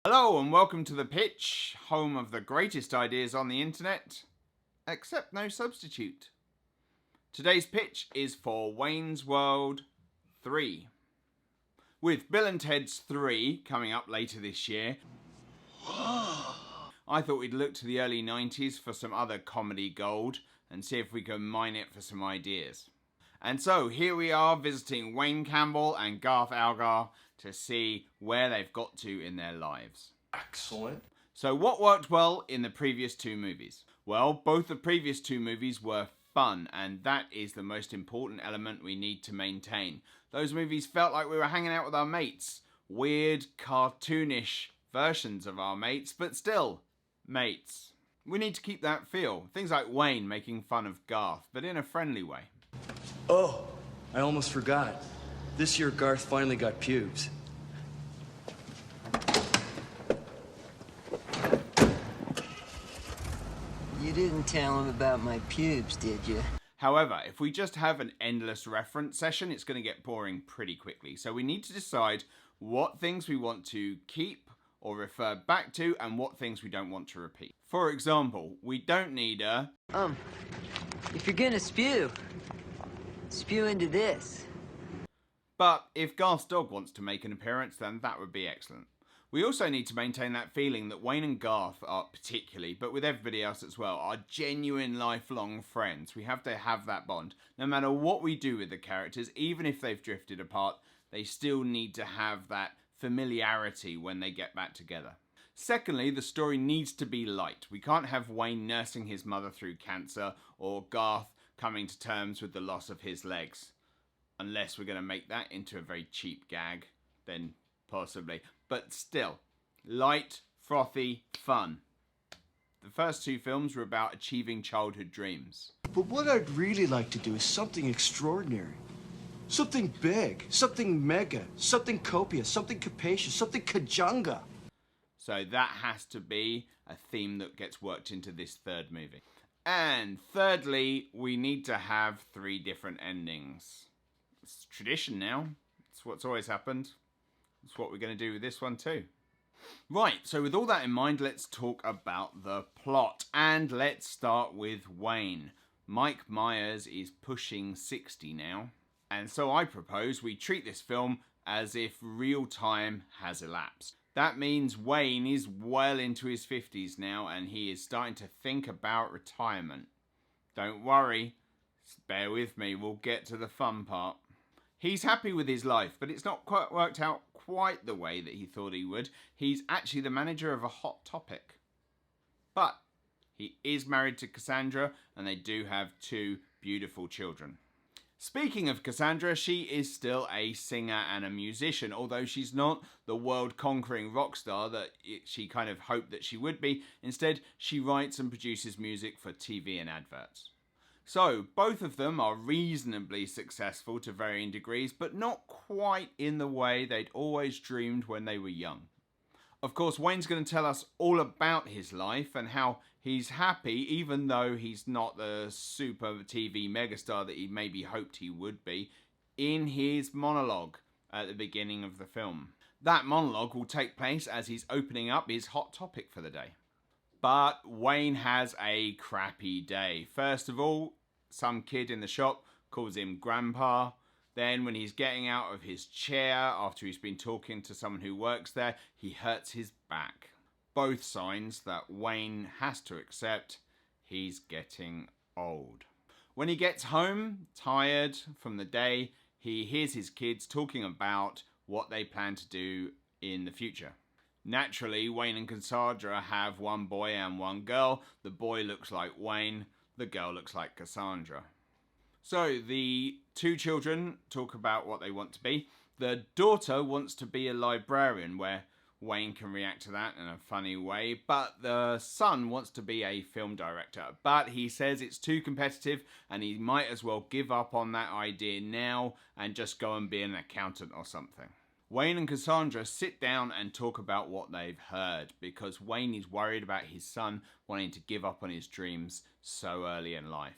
Hello and welcome to The Pitch, home of the greatest ideas on the internet, except no substitute. Today's pitch is for Wayne's World 3. With Bill and Ted's 3 coming up later this year, I thought we'd look to the early 90s for some other comedy gold and see if we can mine it for some ideas. And so here we are visiting Wayne Campbell and Garth Algar to see where they've got to in their lives. Excellent. So what worked well in the previous two movies? Well, both the previous two movies were fun, and that is the most important element we need to maintain. Those movies felt like we were hanging out with our mates. Weird, cartoonish versions of our mates, but still, mates. We need to keep that feel. Things like Wayne making fun of Garth, but in a friendly way. Oh, I almost forgot. This year Garth finally got pubes. You didn't tell him about my pubes, did you? However, if we just have an endless reference session, it's going to get boring pretty quickly. So we need to decide what things we want to keep or refer back to and what things we don't want to repeat. For example, we don't need a... If you're gonna spew into this. But if Garth's dog wants to make an appearance, then that would be excellent. We also need to maintain that feeling that Wayne and Garth are particularly, but with everybody else as well, are genuine lifelong friends. We have to have that bond. No matter what we do with the characters, even if they've drifted apart, they still need to have that familiarity when they get back together. Secondly, the story needs to be light. We can't have Wayne nursing his mother through cancer or Garth coming to terms with the loss of his legs. Unless we're going to make that into a very cheap gag, then possibly. But still, light, frothy, fun. The first two films were about achieving childhood dreams. But what I'd really like to do is something extraordinary. Something big, something mega, something copious, something capacious, something kajunga. So that has to be a theme that gets worked into this third movie. And thirdly, we need to have 3 different endings. It's tradition now. It's what's always happened. It's what we're going to do with this one too. Right, so with all that in mind, let's talk about the plot. And let's start with Wayne. Mike Myers is pushing 60 now. And so I propose we treat this film as if real time has elapsed. That means Wayne is well into his 50s now and he is starting to think about retirement. Don't worry, bear with me, we'll get to the fun part. He's happy with his life, but it's not quite worked out quite the way that he thought he would. He's actually the manager of a Hot Topic. But he is married to Cassandra and they do have 2 beautiful children. Speaking of Cassandra, she is still a singer and a musician, although she's not the world-conquering rock star that she kind of hoped that she would be. Instead, she writes and produces music for TV and adverts. So, both of them are reasonably successful to varying degrees, but not quite in the way they'd always dreamed when they were young. Of course, Wayne's going to tell us all about his life and how he's happy even though he's not the super TV megastar that he maybe hoped he would be in his monologue at the beginning of the film. That monologue will take place as he's opening up his Hot Topic for the day. But Wayne has a crappy day. First of all, some kid in the shop calls him Grandpa. Then when he's getting out of his chair after he's been talking to someone who works there, he hurts his back. Both signs that Wayne has to accept he's getting old. When he gets home, tired from the day, he hears his kids talking about what they plan to do in the future. Naturally, Wayne and Cassandra have 1 boy and 1 girl. The boy looks like Wayne, the girl looks like Cassandra. So the 2 children talk about what they want to be. The daughter wants to be a librarian, where Wayne can react to that in a funny way, but the son wants to be a film director. But he says it's too competitive and he might as well give up on that idea now and just go and be an accountant or something. Wayne and Cassandra sit down and talk about what they've heard because Wayne is worried about his son wanting to give up on his dreams so early in life.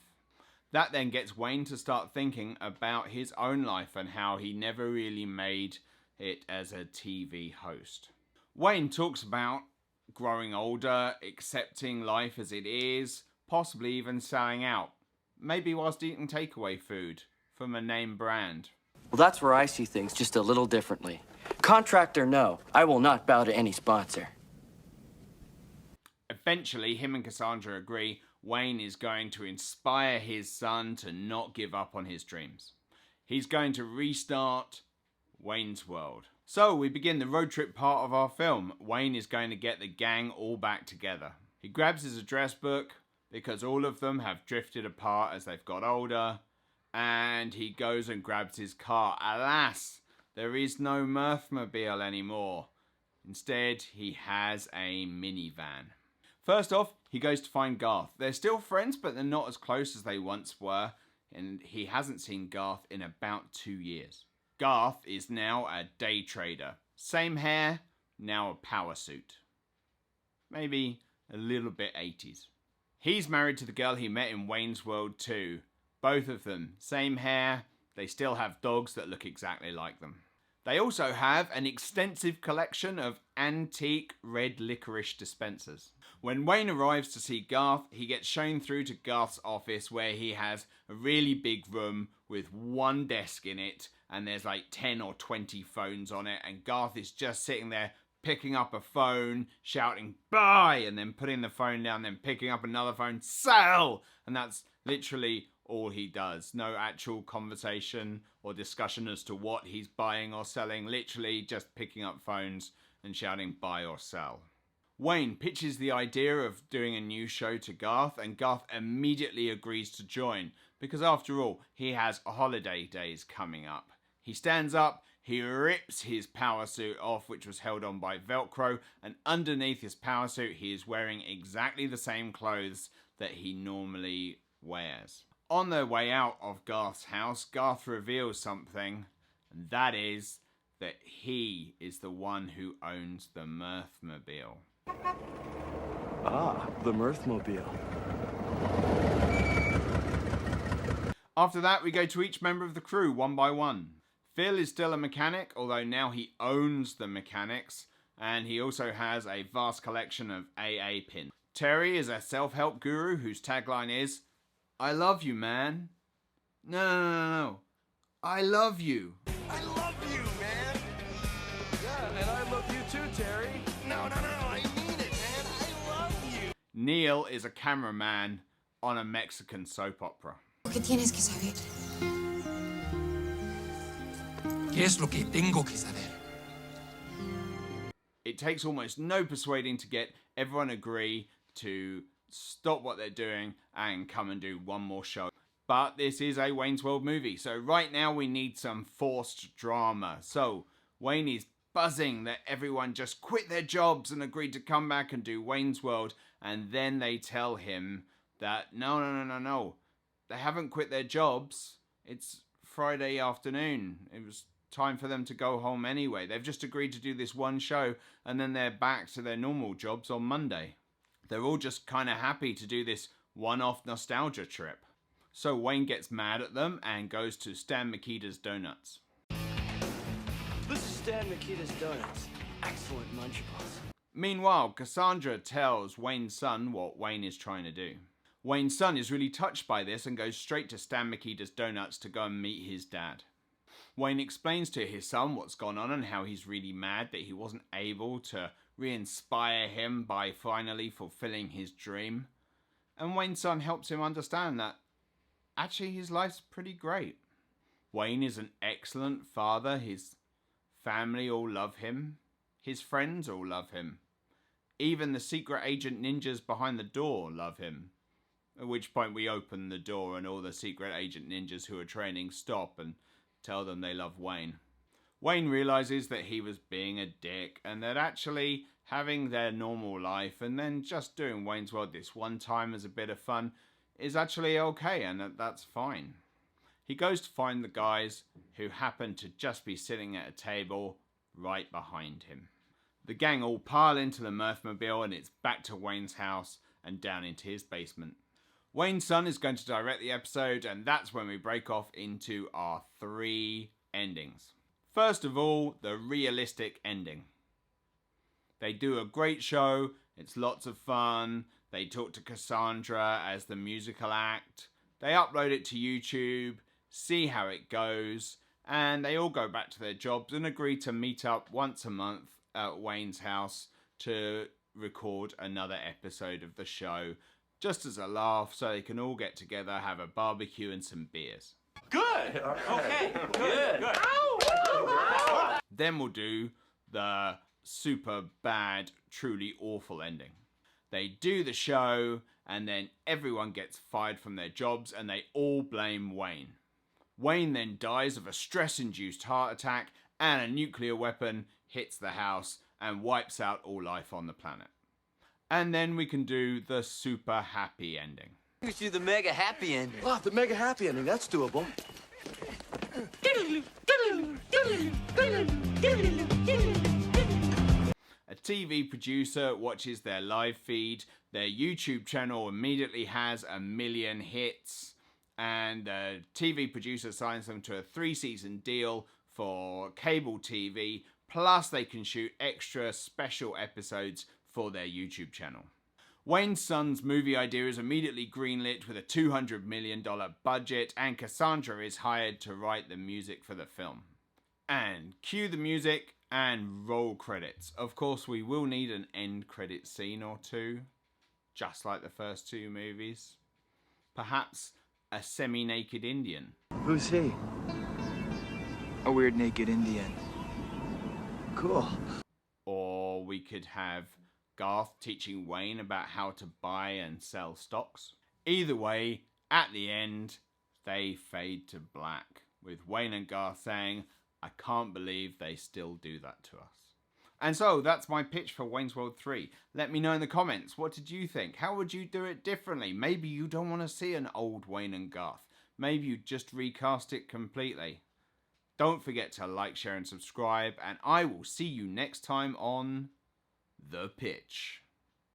That then gets Wayne to start thinking about his own life and how he never really made it as a TV host. Wayne talks about growing older, accepting life as it is, possibly even selling out. Maybe whilst eating takeaway food from a name brand. Well, that's where I see things just a little differently. Contract or no, I will not bow to any sponsor. Eventually, him and Cassandra agree Wayne is going to inspire his son to not give up on his dreams. He's going to restart Wayne's World. So we begin the road trip part of our film. Wayne is going to get the gang all back together. He grabs his address book because all of them have drifted apart as they've got older, and he goes and grabs his car. Alas, there is no Mirthmobile anymore. Instead, he has a minivan. First off, he goes to find Garth. They're still friends, but they're not as close as they once were, and he hasn't seen Garth in about 2 years. Garth is now a day trader. Same hair, now a power suit. Maybe a little bit 80s. He's married to the girl he met in Wayne's World 2. Both of them, same hair, they still have dogs that look exactly like them. They also have an extensive collection of antique red licorice dispensers. When Wayne arrives to see Garth, he gets shown through to Garth's office where he has a really big room with one desk in it, and there's like 10 or 20 phones on it, and Garth is just sitting there picking up a phone, shouting buy, and then putting the phone down, then picking up another phone, sell, and that's literally all he does. No actual conversation or discussion as to what he's buying or selling, literally just picking up phones and shouting buy or sell. Wayne pitches the idea of doing a new show to Garth, and Garth immediately agrees to join, because after all, he has holiday days coming up. He stands up, he rips his power suit off, which was held on by Velcro, and underneath his power suit, he is wearing exactly the same clothes that he normally wears. On their way out of Garth's house, Garth reveals something, and that is that he is the one who owns the Mirthmobile. Ah, the Mirthmobile. After that, we go to each member of the crew, one by one. Phil is still a mechanic, although now he owns the mechanics, and he also has a vast collection of AA pins. Terry is a self-help guru whose tagline is, I love you, man. No. I love you. I love you, man. Yeah, and I love you too, Terry. No, I mean it, man. I love you. Neil is a cameraman on a Mexican soap opera. ¿Qué tienes que saber? ¿Qué es lo que tengo que saber? It takes almost no persuading to get everyone agree to stop what they're doing and come and do one more show. But this is a Wayne's World movie, so right now we need some forced drama. So Wayne is buzzing that everyone just quit their jobs and agreed to come back and do Wayne's World, and then they tell him that no. They haven't quit their jobs. It's Friday afternoon. It was time for them to go home anyway. They've just agreed to do this one show, and then they're back to their normal jobs on Monday. They're all just kind of happy to do this one-off nostalgia trip. So Wayne gets mad at them and goes to Stan Mikita's Donuts. This is Stan Mikita's Donuts. Excellent Lunchables. Meanwhile, Cassandra tells Wayne's son what Wayne is trying to do. Wayne's son is really touched by this and goes straight to Stan Mikita's Donuts to go and meet his dad. Wayne explains to his son what's gone on and how he's really mad that he wasn't able to re-inspire him by finally fulfilling his dream. And Wayne's son helps him understand that actually his life's pretty great. Wayne is an excellent father. His family all love him. His friends all love him. Even the secret agent ninjas behind the door love him. At which point we open the door and all the secret agent ninjas who are training stop and tell them they love Wayne. Wayne realizes that he was being a dick and that actually having their normal life and then just doing Wayne's World this one time as a bit of fun is actually okay, and that's fine. He goes to find the guys who happen to just be sitting at a table right behind him. The gang all pile into the Mirthmobile and it's back to Wayne's house and down into his basement. Wayne's son is going to direct the episode, and that's when we break off into our 3 endings. First of all, the realistic ending. They do a great show. It's lots of fun. They talk to Cassandra as the musical act. They upload it to YouTube, see how it goes, and they all go back to their jobs and agree to meet up once a month at Wayne's house to record another episode of the show, just as a laugh, so they can all get together, have a barbecue and some beers. Good. Okay. Good. Then we'll do the super bad, truly awful ending. They do the show, and then everyone gets fired from their jobs, and they all blame Wayne. Wayne then dies of a stress-induced heart attack, and a nuclear weapon hits the house and wipes out all life on the planet. And then we can do the super happy ending. Let's do the mega happy ending. Oh, the mega happy ending. That's doable. A TV producer watches their live feed. Their YouTube channel immediately has 1 million hits. And the TV producer signs them to a 3-season deal for cable TV. Plus they can shoot extra special episodes for their YouTube channel. Wayne's Son's movie idea is immediately greenlit with a $200 million budget, and Cassandra is hired to write the music for the film. And cue the music and roll credits. Of course, we will need an end credit scene or two, just like the first 2 movies. Perhaps a semi-naked Indian. Who's he? A weird naked Indian. Cool. Or we could have Garth teaching Wayne about how to buy and sell stocks. Either way, at the end, they fade to black, with Wayne and Garth saying, "I can't believe they still do that to us." And so that's my pitch for Wayne's World 3. Let me know in the comments, what did you think? How would you do it differently? Maybe you don't want to see an old Wayne and Garth. Maybe you just recast it completely. Don't forget to like, share and subscribe, and I will see you next time on The Pitch.